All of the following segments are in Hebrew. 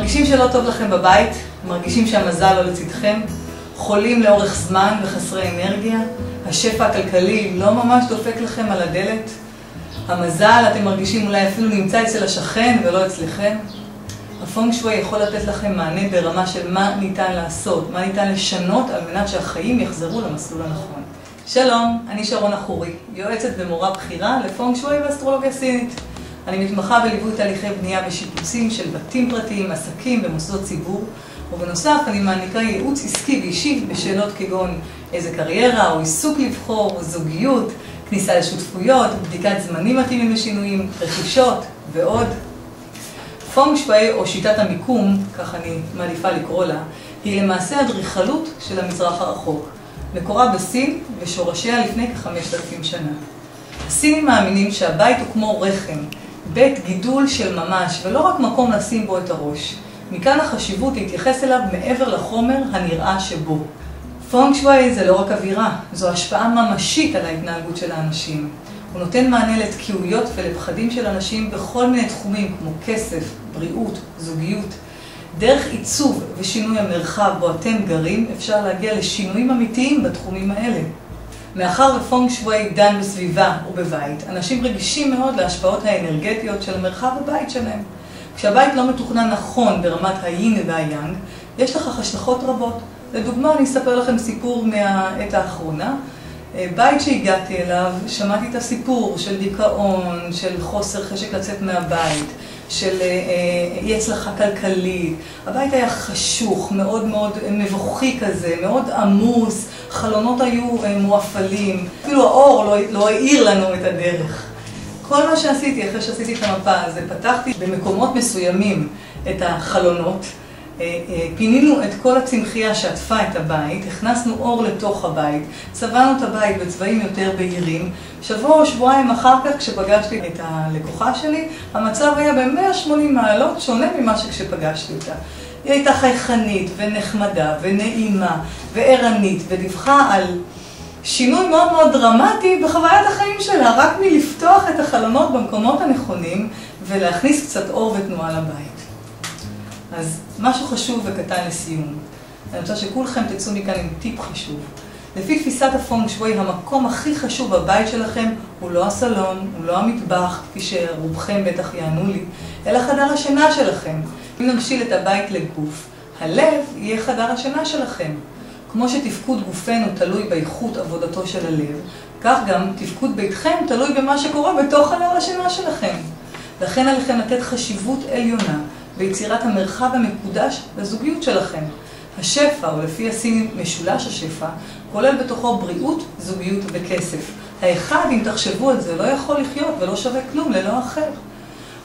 מרגישים שלא טוב לכם בבית, מרגישים שהמזל לא לצדכם, חולים לאורך זמן וחסרי אנרגיה, השפע הכלכלי לא ממש דופק לכם על הדלת, המזל אתם מרגישים אולי אפילו נמצא אצל השכן ולא אצלכם. הפונג שווי יכול לתת לכם מענה ברמה של מה ניתן לעשות, מה ניתן לשנות על מנת שהחיים יחזרו למסלול הנכון. שלום, אני שרונה חורי, יועצת ומורה בחירה לפונג שווי ואסטרולוגיה סינית. אני מתמחה בליווי תהליכי בנייה ושיפוצים של בתים פרטיים, עסקים ומוסדות ציבור, ובנוסף אני מעניקה ייעוץ עסקי ואישי בשאלות כגון איזה קריירה או עיסוק לבחור, זוגיות, כניסה לשותפויות, בדיקת זמנים מתאימים לשינויים, רכישות ועוד. פונג שווי או שיטת המיקום, כך אני מעדיפה לקרוא לה, היא למעשה אדריכלות של המזרח הרחוק. מקורה בסין ושורשיה לפני כ-5,000 שנה. הסינים מאמינים שהבית הוא כמו רחם, בית גידול של ממש ולא רק מקום לשים בו את הראש. מכאן החשיבות להתייחס אליו מעבר לחומר הנראה שבו. פונג שווי זה לא רק אווירה, זו השפעה ממשית על ההתנהגות של האנשים. הוא נותן מענה לתקיעויות ולפחדים של אנשים בכל מיני תחומים כמו כסף, בריאות, זוגיות. דרך עיצוב ושינוי המרחב בו אתם גרים אפשר להגיע לשינויים אמיתיים בתחומים האלה. מאחר ופונג שווי דן בסביבה ובבית, אנשים רגישים מאוד להשפעות האנרגטיות של המרחב בבית שלהם. כשהבית לא מתוכנן נכון ברמת היין והיאנג, יש לכך השלכות רבות. לדוגמה, אני אספר לכם סיפור מהעת האחרונה. בית שהגעתי אליו, שמעתי את הסיפור של דיכאון, של חוסר חשק לצאת מהבית, של אי הצלחה כלכלית. הבית היה חשוך, מאוד מאוד מבוכי כזה, מאוד עמוס, חלונות היו מואפלים, אפילו האור לא האיר לנו את הדרך. כל מה שעשיתי, אחרי שעשיתי את המפה הזה, פתחתי במקומות מסוימים את החלונות, פינינו את כל הצמחייה שעטפה את הבית, הכנסנו אור לתוך הבית, צבענו את הבית בצבעים יותר בהירים. שבוע או שבועיים אחר כך, כשפגשתי את הלקוחה שלי, המצב היה ב-180 מעלות שונה ממה שכשפגשתי אותה. היא הייתה חייכנית ונחמדה ונעימה וערנית ודיווחה על שינוי מאוד מאוד דרמטי בחוויית החיים שלה, רק מלפתוח את החלונות במקומות הנכונים ולהכניס קצת אור ותנועה לבית. אז משהו חשוב וקטן לסיום. אני רוצה שכולכם תצאו מכאן עם טיפ חשוב. לפי תפיסת הפונג שווי, המקום הכי חשוב בבית שלכם הוא לא הסלון, הוא לא המטבח, כפי שרובכם בטח יענו לי, אלא חדר השינה שלכם. אם נמשיל את הבית לגוף, הלב יהיה חדר השינה שלכם. כמו שתפקוד גופנו תלוי באיכות עבודתו של הלב, כך גם תפקוד ביתכם תלוי במה שקורה בתוך חדר השינה שלכם. לכן עליכם לתת חשיבות עליונה ביצירת המרחב המקודש לזוגיות שלכם. השפע, או לפי הסינים משולש השפע, כולל בתוכו בריאות, זוגיות וכסף. האחד, אם תחשבו על זה, לא יכול לחיות ולא שווה כלום ללא אחר.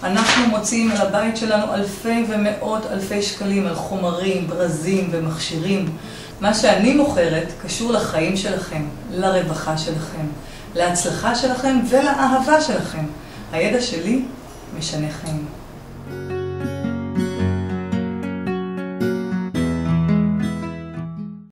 אנחנו מוציאים על הבית שלנו אלפי ומאות אלפי שקלים על חומרים, ברזים ומכשירים. מה שאני מוכרת קשור לחיים שלכם, לרווחה שלכם, להצלחה שלכם ולאהבה שלכם. הידע שלי משנה חיים.